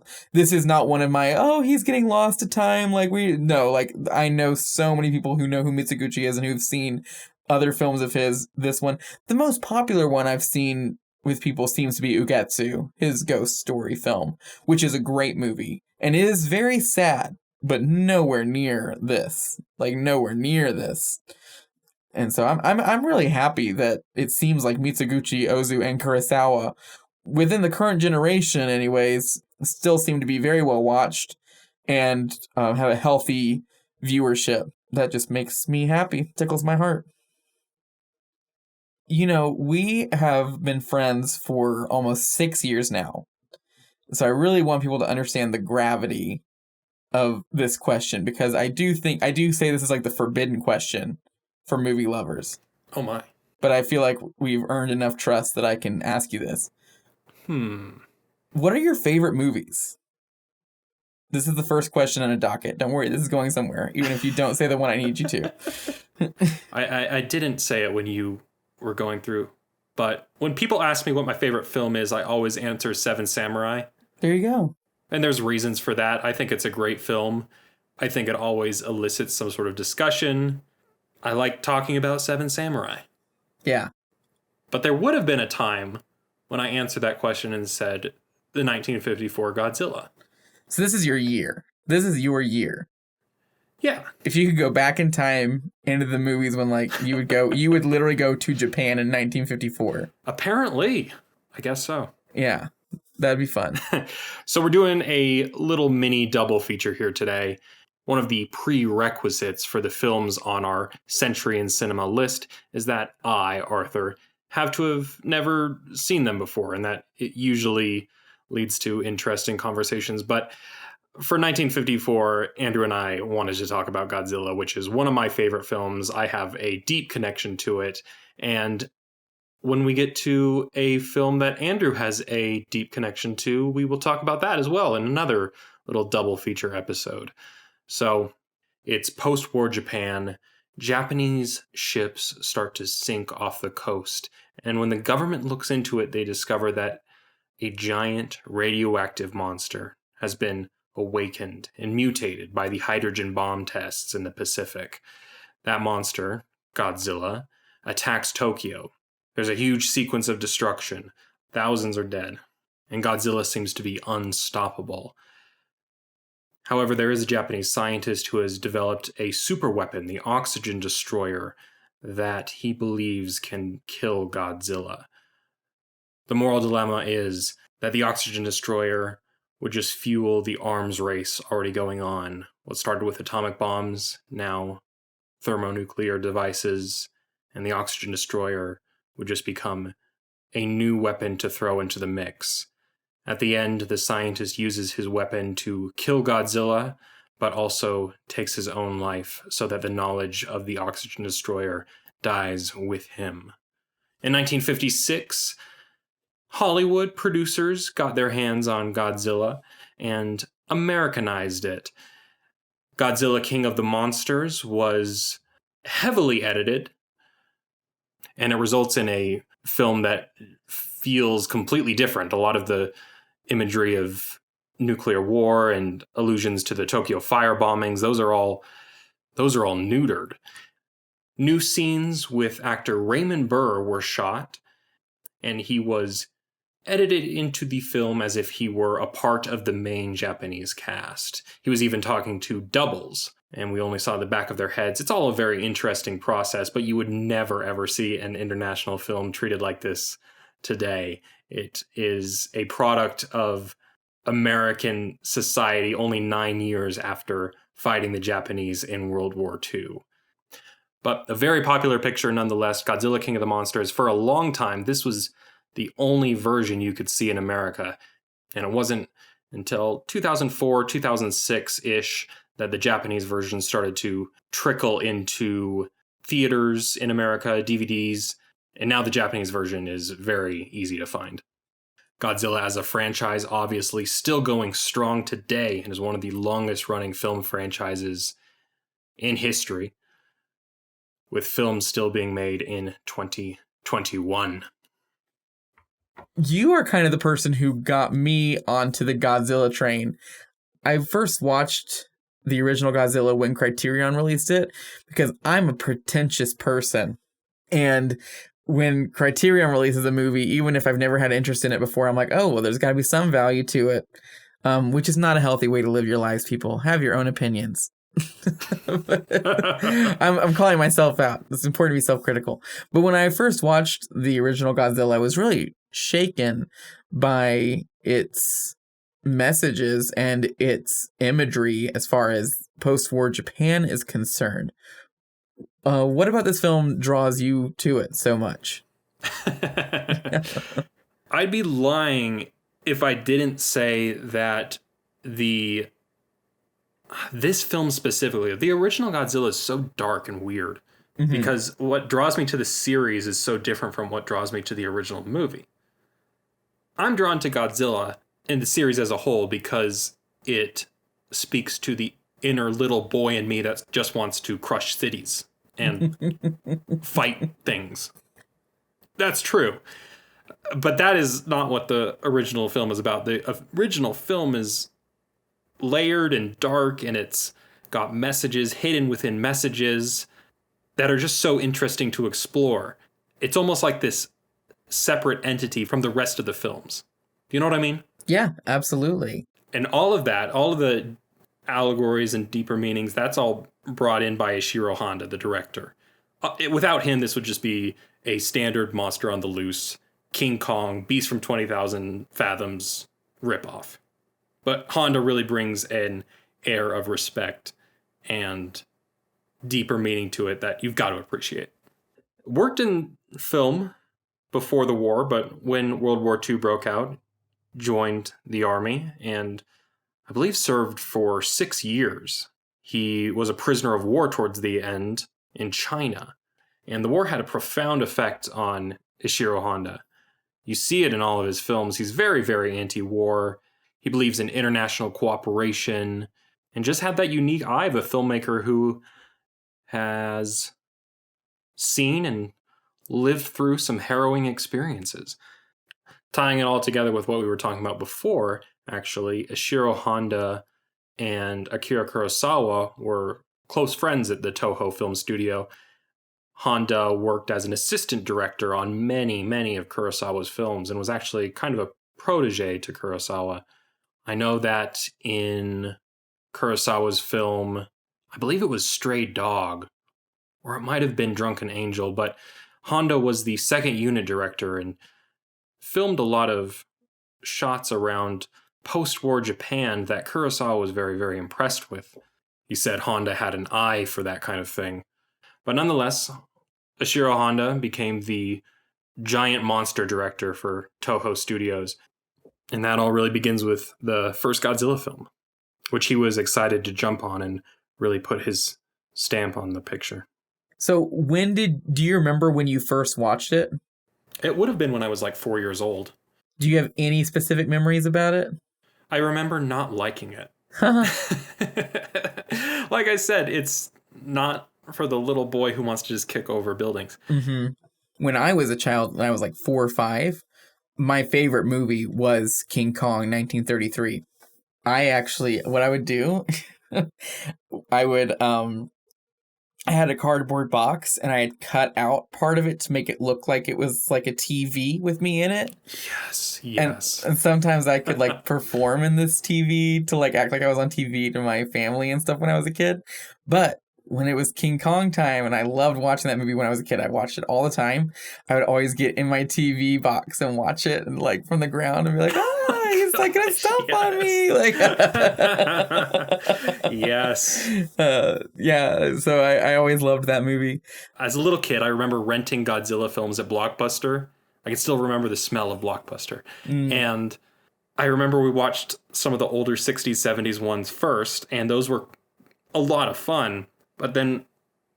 one of my, he's getting lost to time. I know so many people who know who Mizoguchi is and who've seen other films of his. This one, the most popular one I've seen with people seems to be Ugetsu, his ghost story film, which is a great movie. And it is very sad, but nowhere near this. Nowhere near this. And so I'm really happy that it seems like Mizoguchi, Ozu, and Kurosawa, within the current generation anyways, still seem to be very well watched and have a healthy viewership. That just makes me happy, tickles my heart. We have been friends for almost 6 years now. So I really want people to understand the gravity of this question, because I do say this is like the forbidden question for movie lovers. Oh my. But I feel like we've earned enough trust that I can ask you this. What are your favorite movies? This is the first question on a docket. Don't worry, this is going somewhere, even if you don't say the one I need you to. I didn't say it when you were going through, but when people ask me what my favorite film is, I always answer Seven Samurai. There you go. And there's reasons for that. I think it's a great film. I think it always elicits some sort of discussion. I like talking about Seven Samurai. Yeah. But there would have been a time when I answered that question and said the 1954 Godzilla. So this is your year. This is your year. Yeah. If you could go back in time into the movies when you would literally go to Japan in 1954. Apparently. I guess so. Yeah. That'd be fun. So we're doing a little mini double feature here today. One of the prerequisites for the films on our Century in Cinema list is that I, Arthur, have to have never seen them before, and that it usually leads to interesting conversations. But for 1954, Andrew and I wanted to talk about Godzilla, which is one of my favorite films. I have a deep connection to it. And when we get to a film that Andrew has a deep connection to, we will talk about that as well in another little double feature episode. So it's post-war Japan. Japanese ships start to sink off the coast. And when the government looks into it, they discover that a giant radioactive monster has been awakened and mutated by the hydrogen bomb tests in the Pacific. That monster, Godzilla, attacks Tokyo. There's a huge sequence of destruction. Thousands are dead. And Godzilla seems to be unstoppable. However, there is a Japanese scientist who has developed a super weapon, the oxygen destroyer, that he believes can kill Godzilla. The moral dilemma is that the oxygen destroyer would just fuel the arms race already going on What started with atomic bombs, now thermonuclear devices, and the oxygen destroyer would just become a new weapon to throw into the mix. At the end, the scientist uses his weapon to kill Godzilla, but also takes his own life so that the knowledge of the oxygen destroyer dies with him. In 1956, Hollywood producers got their hands on Godzilla and Americanized it. Godzilla King of the Monsters was heavily edited, and it results in a film that feels completely different. A lot of the imagery of nuclear war and allusions to the Tokyo fire bombings, those are all neutered. New scenes with actor Raymond Burr were shot, and he was edited into the film as if he were a part of the main Japanese cast. He was even talking to doubles, and we only saw the back of their heads. It's all a very interesting process, but you would never ever see an international film treated like this today. It is a product of American society only 9 years after fighting the Japanese in World War II. But a very popular picture nonetheless, Godzilla King of the Monsters. For a long time, this was the only version you could see in America. And it wasn't until 2004, 2006-ish that the Japanese version started to trickle into theaters in America, DVDs, and now the Japanese version is very easy to find. Godzilla as a franchise obviously still going strong today and is one of the longest running film franchises in history, with films still being made in 2021. You are kind of the person who got me onto the Godzilla train. I first watched the original Godzilla when Criterion released it because I'm a pretentious person. And when Criterion releases a movie, even if I've never had interest in it before, I'm like, oh, well, there's got to be some value to it, which is not a healthy way to live your lives, people. Have your own opinions. I'm calling myself out. It's important to be self-critical. But when I first watched the original Godzilla, I was really shaken by its messages and its imagery as far as post-war Japan is concerned. What about this film draws you to it so much? I'd be lying if I didn't say that this film specifically, the original Godzilla, is so dark and weird because what draws me to the series is so different from what draws me to the original movie. I'm drawn to Godzilla and the series as a whole because it speaks to the inner little boy in me that just wants to crush cities and fight things. That's true. But that is not what the original film is about. The original film is layered and dark, and it's got messages hidden within messages that are just so interesting to explore. It's almost like this separate entity from the rest of the films. Do you know what I mean? Yeah, absolutely. And all of that, all of the allegories and deeper meanings, that's all brought in by Ishiro Honda, the director. Without him, this would just be a standard Monster on the Loose, King Kong, Beast from 20,000 Fathoms ripoff. But Honda really brings an air of respect and deeper meaning to it that you've got to appreciate. Worked in film before the war, but when World War II broke out, joined the army and I believe served for 6 years. He was a prisoner of war towards the end in China, and the war had a profound effect on Ishiro Honda. You see it in all of his films. He's very, very anti-war. He believes in international cooperation and just had that unique eye of a filmmaker who has seen and lived through some harrowing experiences. Tying it all together with what we were talking about before, actually, Ishiro Honda and Akira Kurosawa were close friends at the Toho Film Studio. Honda worked as an assistant director on many, many of Kurosawa's films and was actually kind of a protege to Kurosawa. I know that in Kurosawa's film, I believe it was Stray Dog, or it might have been Drunken Angel, but Honda was the second unit director and filmed a lot of shots around post-war Japan that Kurosawa was very, very impressed with. he said Honda had an eye for that kind of thing. But nonetheless, Ishiro Honda became the giant monster director for Toho Studios. And that all really begins with the first Godzilla film, which he was excited to jump on and really put his stamp on the picture. So do you remember when you first watched it? It would have been when I was like 4 years old. Do you have any specific memories about it? I remember not liking it. Like I said, it's not for the little boy who wants to just kick over buildings. Mm-hmm. When I was a child, when I was like 4 or 5, my favorite movie was King Kong 1933. What I would do, I had a cardboard box and I had cut out part of it to make it look like it was like a TV with me in it. Yes. And sometimes I could like perform in this TV to like act like I was on TV to my family and stuff when I was a kid. But when it was King Kong time, and I loved watching that movie when I was a kid, I watched it all the time. I would always get in my TV box and watch it and like from the ground and be like, he's like gonna stomp on me, like. Yes. Yeah. So I always loved that movie. As a little kid, I remember renting Godzilla films at Blockbuster. I can still remember the smell of Blockbuster. And I remember we watched some of the older 60s, 70s ones first, and those were a lot of fun. But then,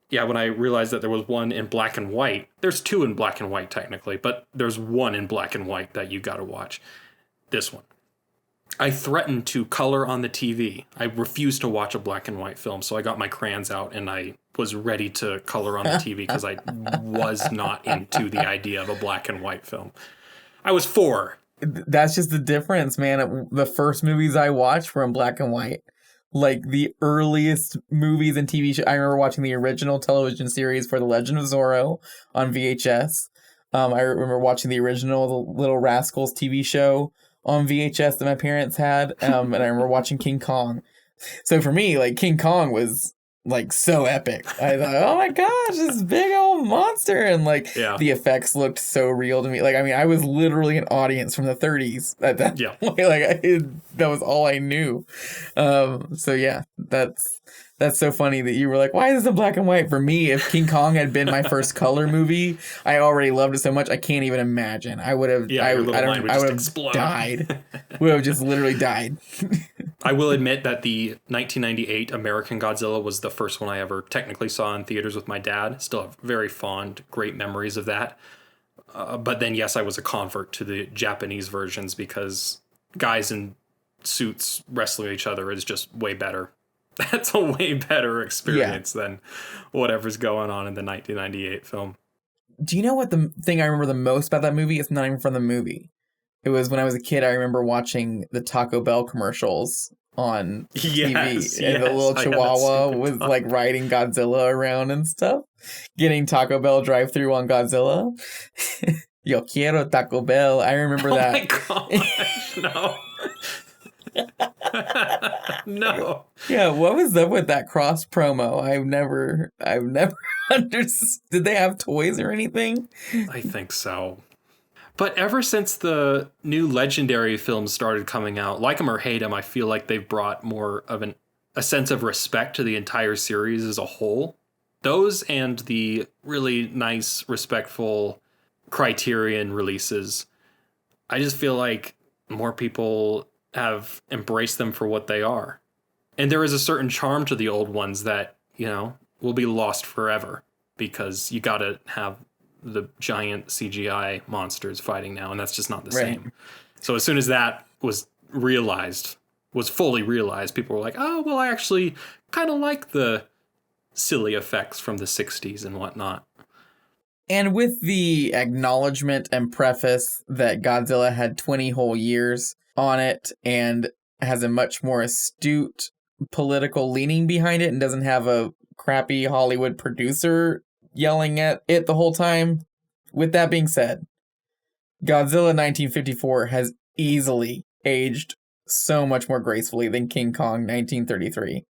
when I realized that there was one in black and white, there's 2 in black and white technically, but there's one in black and white that you got to watch. This one. I threatened to color on the TV. I refused to watch a black and white film, so I got my crayons out and I was ready to color on the TV because I was not into the idea of a black and white film. I was 4. That's just the difference, man. The first movies I watched were in black and white. Like the earliest movies and TV shows. I remember watching the original television series for The Legend of Zorro on VHS. I remember watching the original The Little Rascals TV show on VHS that my parents had. And I remember watching King Kong. So for me, like King Kong was like so epic. I thought, oh my gosh, this big old monster. And like the effects looked so real to me. Like, I mean, I was literally an audience from the 30s at that point. Like that was all I knew. So yeah, that's so funny that you were like, why is this in black and white? For me, if King Kong had been my first color movie, I already loved it so much. I can't even imagine. I would have, I would have died. Would have just literally died. I will admit that the 1998 American Godzilla was the first one I ever technically saw in theaters with my dad. Still have very fond, great memories of that. But then, yes, I was a convert to the Japanese versions because guys in suits wrestling each other is just way better. That's a way better experience than whatever's going on in the 1998 film. Do you know what the thing I remember the most about that movie? It's not even from the movie. It was when I was a kid, I remember watching the Taco Bell commercials on TV. And the little chihuahua was like riding Godzilla around and stuff. Getting Taco Bell drive-thru on Godzilla. Yo quiero Taco Bell. I remember that. Oh my gosh, no. No. Yeah, what was up with that cross promo? I've never understood. Did they have toys or anything? I think so. But ever since the new Legendary films started coming out, like 'em or hate 'em, I feel like they've brought more of a sense of respect to the entire series as a whole. Those and the really nice, respectful Criterion releases, I just feel like more people have embraced them for what they are. And there is a certain charm to the old ones that, will be lost forever because you gotta have the giant CGI monsters fighting now, and that's just not the same. So as soon as that was fully realized, people were like, oh, well, I actually kind of like the silly effects from the 60s and whatnot. And with the acknowledgement and preface that Godzilla had 20 whole years on it and has a much more astute political leaning behind it and doesn't have a crappy Hollywood producer yelling at it the whole time. With that being said, Godzilla 1954 has easily aged so much more gracefully than King Kong 1933.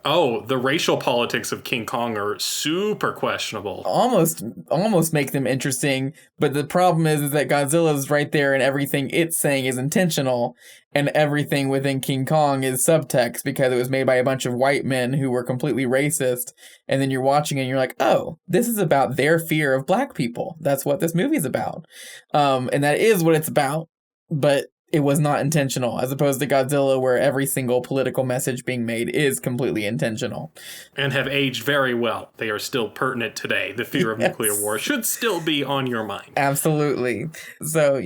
Oh, the racial politics of King Kong are super questionable. Almost make them interesting, but the problem is that Godzilla's right there and everything it's saying is intentional, and everything within King Kong is subtext because it was made by a bunch of white men who were completely racist, and then you're watching it and you're like, oh, this is about their fear of black people. That's what this movie's about. And that is what it's about, but it was not intentional, as opposed to Godzilla, where every single political message being made is completely intentional. And have aged very well. They are still pertinent today. The fear of nuclear war should still be on your mind. Absolutely. So,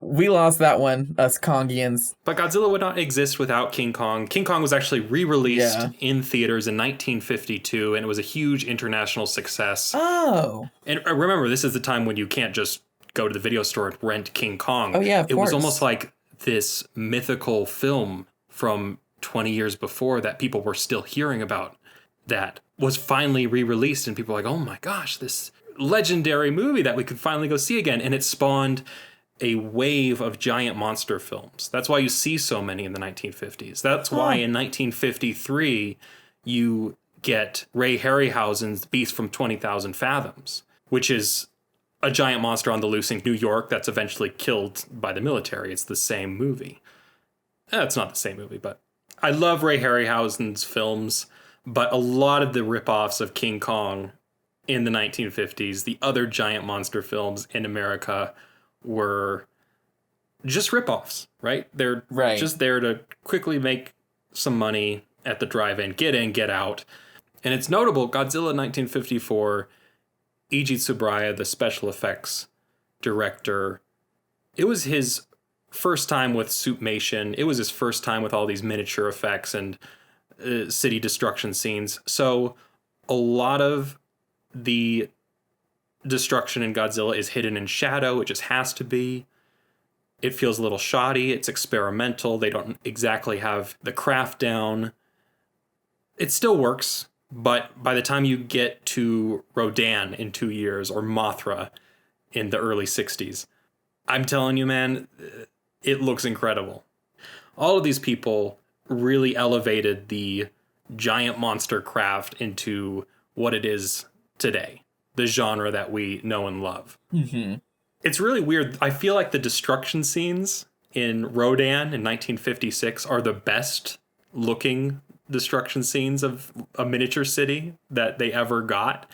we lost that one, us Kongians. But Godzilla would not exist without King Kong. King Kong was actually re-released in theaters in 1952, and it was a huge international success. Oh. And remember, this is the time when you can't just go to the video store and rent King Kong. Oh, yeah, of course. It was almost like this mythical film from 20 years before that people were still hearing about that was finally re-released, and people were like, oh my gosh, this legendary movie that we could finally go see again. And it spawned a wave of giant monster films. That's why you see so many in the 1950s. That's why in 1953 you get Ray Harryhausen's Beast from 20,000 Fathoms, which is a giant monster on the loose in New York that's eventually killed by the military. It's the same movie. It's not the same movie, but I love Ray Harryhausen's films, but a lot of the ripoffs of King Kong in the 1950s, the other giant monster films in America, were just ripoffs, right? They're just there to quickly make some money at the drive-in, get in, get out. And it's notable, Godzilla 1954, Eiji Tsuburaya, the special effects director, it was his first time with Suitmation. It was his first time with all these miniature effects and city destruction scenes. So a lot of the destruction in Godzilla is hidden in shadow. It just has to be. It feels a little shoddy. It's experimental. They don't exactly have the craft down. It still works. But by the time you get to Rodan in 2 years, or Mothra in the early 60s, I'm telling you, man, it looks incredible. All of these people really elevated the giant monster craft into what it is today, the genre that we know and love. Mm-hmm. It's really weird. I feel like the destruction scenes in Rodan in 1956 are the best looking destruction scenes of a miniature city that they ever got.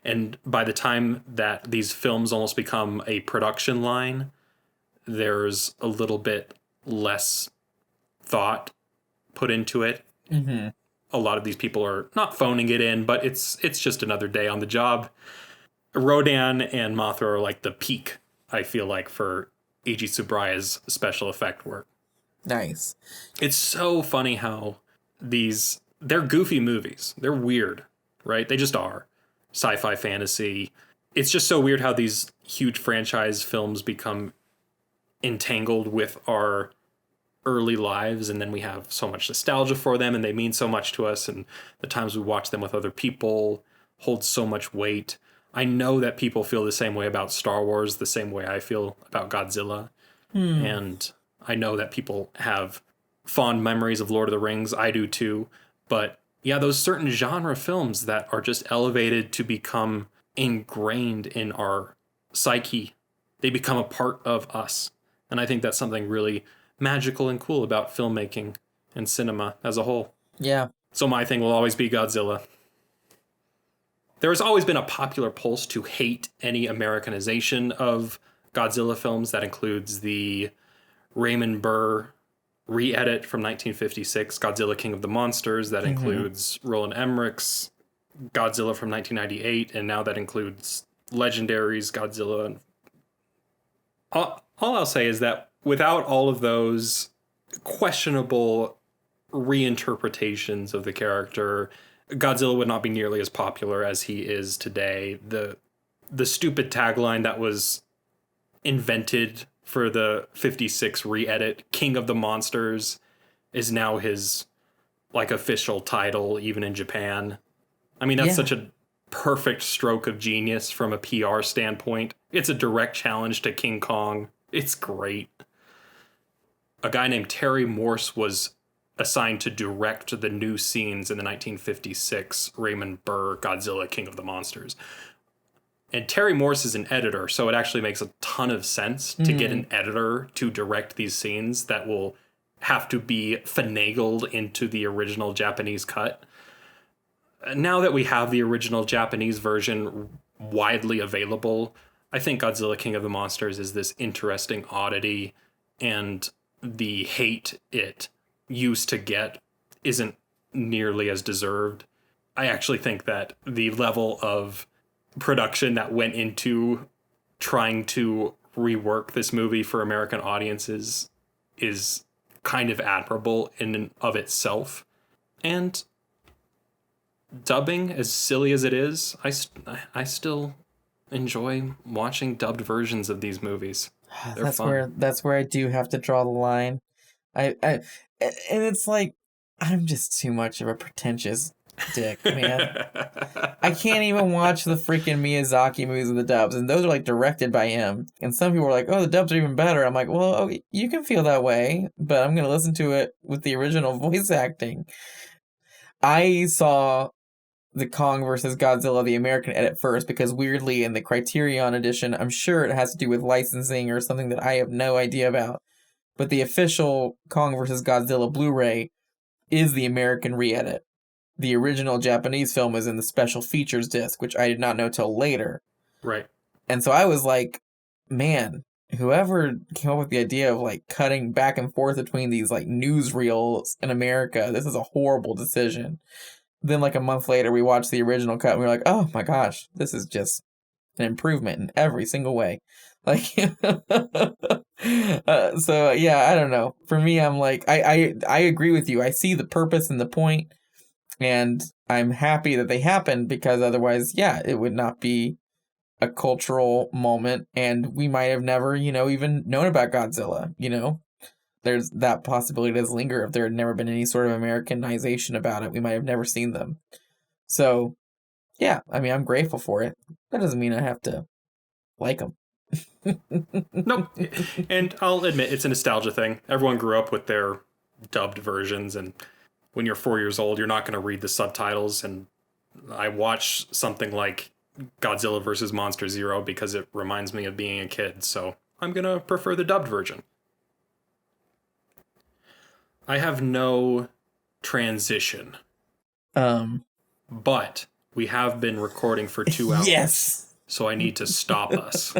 And by the time that these films almost become a production line, there's a little bit less thought put into it. Mm-hmm. A lot of these people are not phoning it in, but it's just another day on the job. Rodan and Mothra are like the peak, I feel like, for Eiji Tsuburaya's special effect work. Nice. It's so funny how they're goofy movies. They're weird, right? They just are. Sci-fi fantasy. It's just so weird how these huge franchise films become entangled with our early lives, and then we have so much nostalgia for them, and they mean so much to us, and the times we watch them with other people hold so much weight. I know that people feel the same way about Star Wars, the same way I feel about Godzilla. And I know that people have fond memories of Lord of the Rings. I do too. But yeah, those certain genre films that are just elevated to become ingrained in our psyche, they become a part of us. And I think that's something really magical and cool about filmmaking and cinema as a whole. Yeah. So my thing will always be Godzilla. There has always been a popular pulse to hate any Americanization of Godzilla films. That includes the Raymond Burr re-edit from 1956, Godzilla King of the Monsters. That includes Roland Emmerich's Godzilla from 1998, and now that includes Legendary's Godzilla. All I'll say is that without all of those questionable reinterpretations of the character, Godzilla would not be nearly as popular as he is today. The stupid tagline that was invented for the 56 re-edit, King of the Monsters, is now his official title, even in Japan. I mean, that's such a perfect stroke of genius from a PR standpoint. It's a direct challenge to King Kong. It's great. A guy named Terry Morse was assigned to direct the new scenes in the 1956 Raymond Burr Godzilla King of the Monsters. And Terry Morse is an editor, so it actually makes a ton of sense to get an editor to direct these scenes that will have to be finagled into the original Japanese cut. Now that we have the original Japanese version widely available, I think Godzilla King of the Monsters is this interesting oddity, and the hate it used to get isn't nearly as deserved. I actually think that the level of production that went into trying to rework this movie for American audiences is kind of admirable in and of itself. And dubbing, as silly as it is, I still enjoy watching dubbed versions of these movies. They're fun. That's where I do have to draw the line. And it's like, I'm just too much of a pretentious dick, man. I can't even watch the freaking Miyazaki movies with the dubs, and those are like directed by him. And some people are like, "Oh, the dubs are even better." I'm like, "Well, okay, you can feel that way, but I'm gonna listen to it with the original voice acting." I saw the Kong versus Godzilla, the American edit first, because weirdly in the Criterion edition, I'm sure it has to do with licensing or something that I have no idea about. But the official Kong versus Godzilla Blu-ray is the American re-edit. The original Japanese film was in the special features disc, which I did not know till later. Right. And so I was like, man, whoever came up with the idea of like cutting back and forth between these like newsreels in America, this is a horrible decision. Then like a month later, we watched the original cut and we were like, oh my gosh, this is just an improvement in every single way. Like, so yeah, I don't know. For me, I'm like, I agree with you. I see the purpose and the point, and I'm happy that they happened, because otherwise, yeah, it would not be a cultural moment, and we might have never, even known about Godzilla, There's that possibility does linger. If there had never been any sort of Americanization about it, we might have never seen them. So, yeah, I mean, I'm grateful for it. That doesn't mean I have to like them. Nope. And I'll admit, it's a nostalgia thing. Everyone grew up with their dubbed versions, and when you're 4 years old, you're not going to read the subtitles. And I watch something like Godzilla vs. Monster Zero because it reminds me of being a kid, so I'm going to prefer the dubbed version. I have no transition. But we have been recording for 2 hours. Yes! So I need to stop us.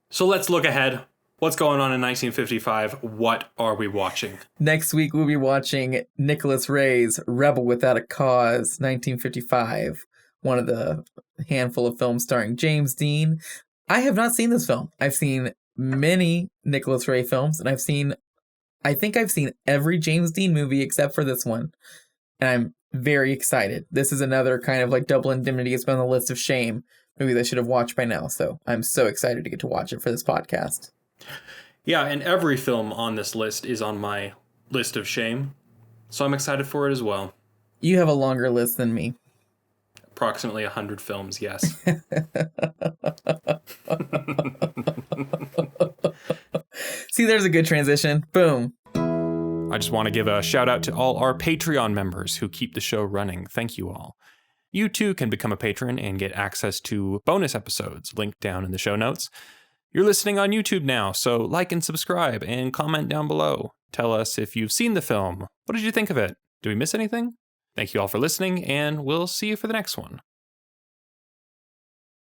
So let's look ahead. What's going on in 1955? What are we watching? Next week, we'll be watching Nicholas Ray's Rebel Without a Cause, 1955. One of the handful of films starring James Dean. I have not seen this film. I've seen many Nicholas Ray films, and I think I've seen every James Dean movie except for this one. And I'm very excited. This is another kind of like Double Indemnity. It's been on the list of shame movies I should have watched by now. So I'm so excited to get to watch it for this podcast. Yeah, and every film on this list is on my list of shame. So I'm excited for it as well. You have a longer list than me. Approximately 100 films, yes. See, there's a good transition. Boom. I just want to give a shout out to all our Patreon members who keep the show running. Thank you all. You too can become a patron and get access to bonus episodes linked down in the show notes. You're listening on YouTube now, so like and subscribe and comment down below. Tell us if you've seen the film. What did you think of it? Did we miss anything? Thank you all for listening, and we'll see you for the next one.